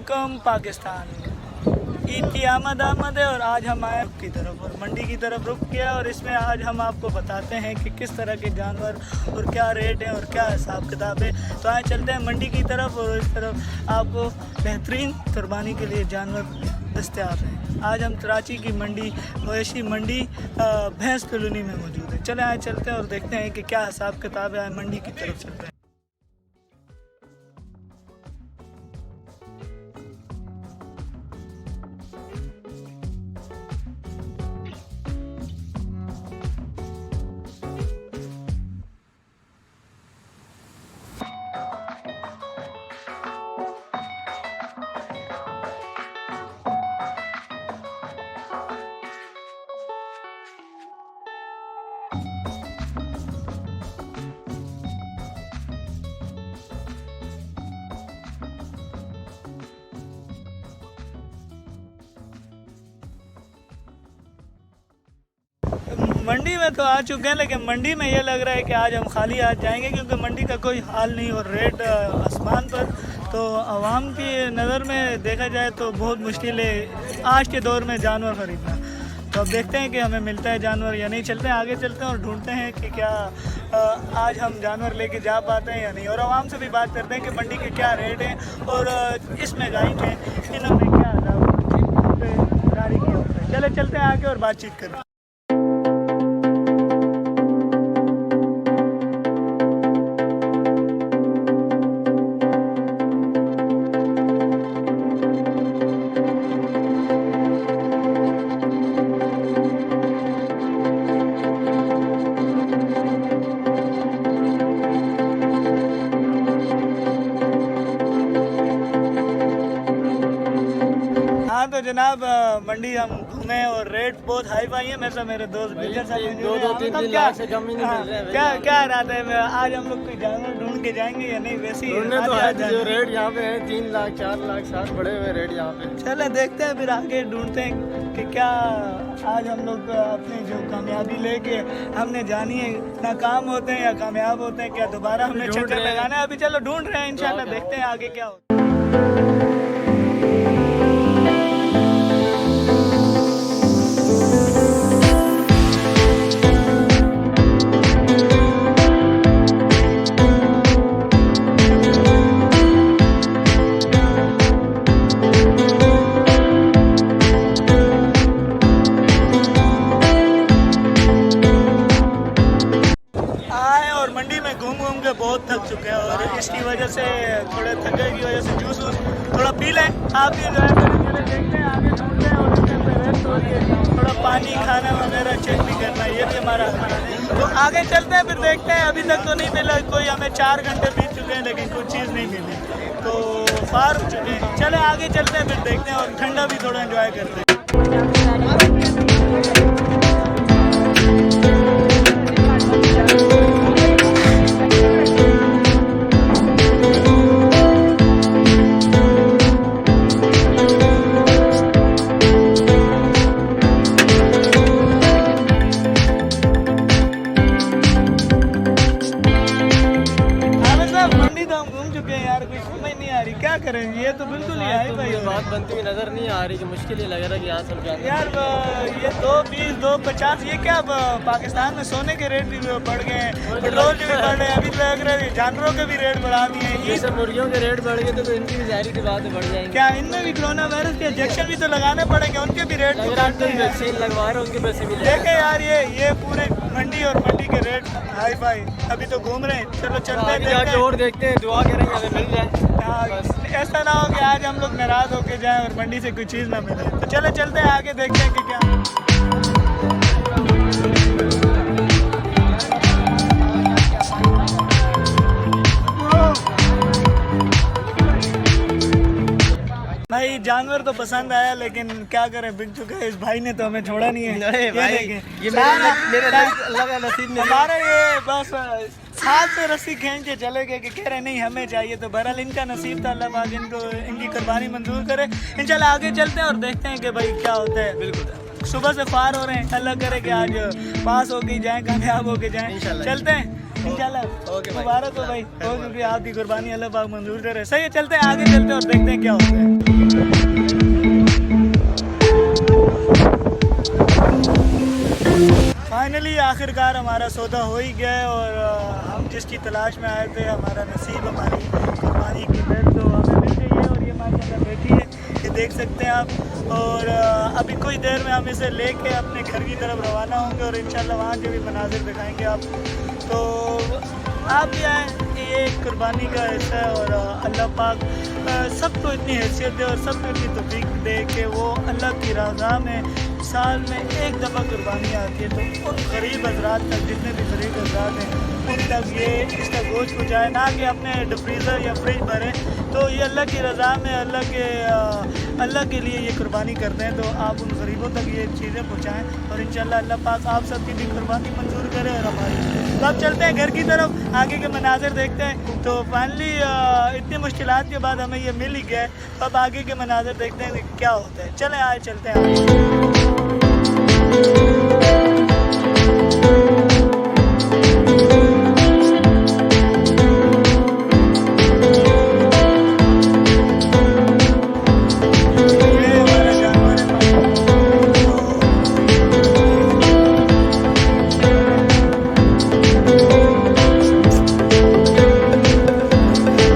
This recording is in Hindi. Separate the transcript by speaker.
Speaker 1: वेलकम पाकिस्तान। ईद की आमद है और आज हम आए की तरफ और मंडी की तरफ रुक किया और इसमें आज हम आपको बताते हैं कि किस तरह के जानवर और क्या रेट हैं और क्या हिसाब किताब है। तो आए चलते हैं मंडी की तरफ और इस तरफ आपको बेहतरीन कुर्बानी के लिए जानवर दस्तयाब हैं। आज हम कराची की मंडी मवेशी मंडी भैंस कॉलोनी में मौजूद है। चले आए चलते हैं और देखते हैं कि क्या हिसाब किताब है। मंडी की तरफ चलते हैं। मंडी में तो आ चुके हैं, लेकिन मंडी में ये लग रहा है कि आज हम खाली आज जाएंगे क्योंकि मंडी का कोई हाल नहीं और रेट आसमान पर। तो आवाम की नज़र में देखा जाए तो बहुत मुश्किल है आज के दौर में जानवर ख़रीदना। तो अब देखते हैं कि हमें मिलता है जानवर या नहीं। चलते हैं आगे चलते हैं और ढूंढते हैं कि क्या आज हम जानवर लेके जा पाते हैं या नहीं। और आवाम से भी बात करते हैं कि मंडी के क्या रेट हैं और इस महंगाई में इन्होंने क्या जारी किया होता है। चले चलते हैं आगे और बातचीत करते हैं। तो जनाब मंडी हम घूमे और रेट बहुत हाई फाई है। मेरे दोस्त क्या इरादा है आज हम लोग कोई जानवर ढूंढ के जाएंगे या नहीं? वैसे ही
Speaker 2: जो रेट यहाँ पे है 3 लाख 4 लाख 60 बड़े हुए रेट यहाँ पे।
Speaker 1: चले देखते हैं फिर आगे ढूंढते हैं कि क्या आज हम लोग अपनी जो कामयाबी लेके हमने जानी है नाकाम होते हैं या कामयाब होते हैं, क्या दोबारा हमें चक्कर लगाना है। अभी चलो ढूंढ रहे हैं, इंशाल्लाह देखते हैं आगे क्या होता है। घूम के बहुत थक चुके हैं और इसकी वजह से थोड़े थके की वजह से जूस थोड़ा पी लें। आप भी एंजॉय करें। चले देखते हैं आगे ढूंढते हैं और उसके अंदर रेस्ट हो रही है। थोड़ा पानी खाना वगैरह चेक भी करना है, ये भी हमारा खाना है। तो आगे चलते हैं फिर देखते हैं। अभी तक तो नहीं मिला कोई, हमें 4 घंटे बीत चुके हैं लेकिन कोई चीज़ नहीं मिली तो फार हो चुके हैं। चले आगे चलते हैं फिर देखते हैं और ठंडा भी थोड़ा एंजॉय करते हैं। क्या करें, ये तो बिल्कुल ही आई भाई
Speaker 2: बात बनती हुई नजर नहीं आ रही कि मुश्किल ही लग रहा है कि यहाँ सब जाना
Speaker 1: यार। ये 220 250 ये क्या पाकिस्तान में सोने के रेट भी बढ़ गए हैं, पेट्रोल के भी बढ़ रहे हैं। अभी लग रहा है जानवरों के भी रेट बढ़ा दिए हैं।
Speaker 2: ये सब मुर्गियों के रेट बढ़ गए तो इनकी भी जाहिर सी बात है बढ़ जाएंगे।
Speaker 1: क्या इनमें भी कोरोना वायरस के इंजेक्शन भी तो लगाने पड़ेंगे, उनके भी रेट
Speaker 2: वैक्सीन लगवा रहे उनके पैसे भी
Speaker 1: देखे यार। ये पूरे मंडी और मंडी के रेट हाई फाई। अभी तो घूम रहे हैं, चलो चलते हैं
Speaker 2: और देखते हैं, दुआ करेंगे हमें मिल जाए।
Speaker 1: ऐसा ना हो कि आज हम लोग नाराज होके जाएं और मंडी से कोई चीज़ ना मिले। तो चले चलते हैं आगे देखते हैं कि क्या। भाई जानवर तो पसंद आया लेकिन क्या करें, बिक चुका है। इस भाई ने तो हमें छोड़ा नहीं है।
Speaker 2: अरे भाई ये मेरे अल्लाह का नसीब में
Speaker 1: हमारा ये बस हाथ पे रस्सी खींच के चले गए कि कह रहे नहीं हमें चाहिए। तो बहरहाल इनका नसीब था, अल्लाह पाक इनको इनकी कुर्बानी मंजूर करे। इंशाल्लाह आगे चलते हैं और देखते हैं कि भाई क्या होता है। बिल्कुल सुबह से फार हो रहे हैं, अल्लाह करे कि आज पास होके जाएं, कामयाब होके जाएं। चलते हैं इंशाल्लाह
Speaker 2: ओके भाई।
Speaker 1: मुबारक हो भाई, बहुत शुक्रिया, आपकी कुर्बानी अल्लाह पाक मंजूर करे। सही है, चलते हैं आगे, चलते हैं और देखते हैं क्या होता है। फाइनली आखिरकार हमारा सौदा हो ही गया है और हम जिसकी तलाश में आए थे, हमारा नसीब, हमारी कुर्बानी की बेल तो हमें मिल गई है। और ये माशाल्लाह बेटी है, ये देख सकते हैं आप। और अभी कुछ देर में हम इसे लेके अपने घर की तरफ रवाना होंगे और इंशाल्लाह वहाँ के भी मनाजिर दिखाएंगे आप। तो आप भी आएँ, ये एक कुर्बानी का हिस्सा है। और अल्लाह पाक सबको इतनी हैसियत दे और सबको इतनी तौफीक दे कि वो अल्लाह की रज़ा में साल में एक दफ़ा कुर्बानी आती है तो उन गरीब हजरात तक, जितने भी गरीब हजरात हैं, उन तक ये इसका गोश्त पहुँचाए, ना कि अपने फ्रीज़र या फ्रिज भरें। तो ये अल्लाह की रज़ा में अल्लाह के लिए ये कुर्बानी करते हैं। तो आप उन गरीबों तक ये चीज़ें पहुँचाएँ और इंशाल्लाह अल्लाह पाक आप सबकी भी कुर्बानी मंजूर करे और हमारी। तो अब चलते हैं घर की तरफ, आगे के मनाजिर देखते हैं। तो फाइनली इतनी मुश्किलात के बाद हमें ये मिल ही गया है, तो अब आगे के मनाजिर देखते हैं कि क्या होता है। चलें आए, चलते हैं आगे।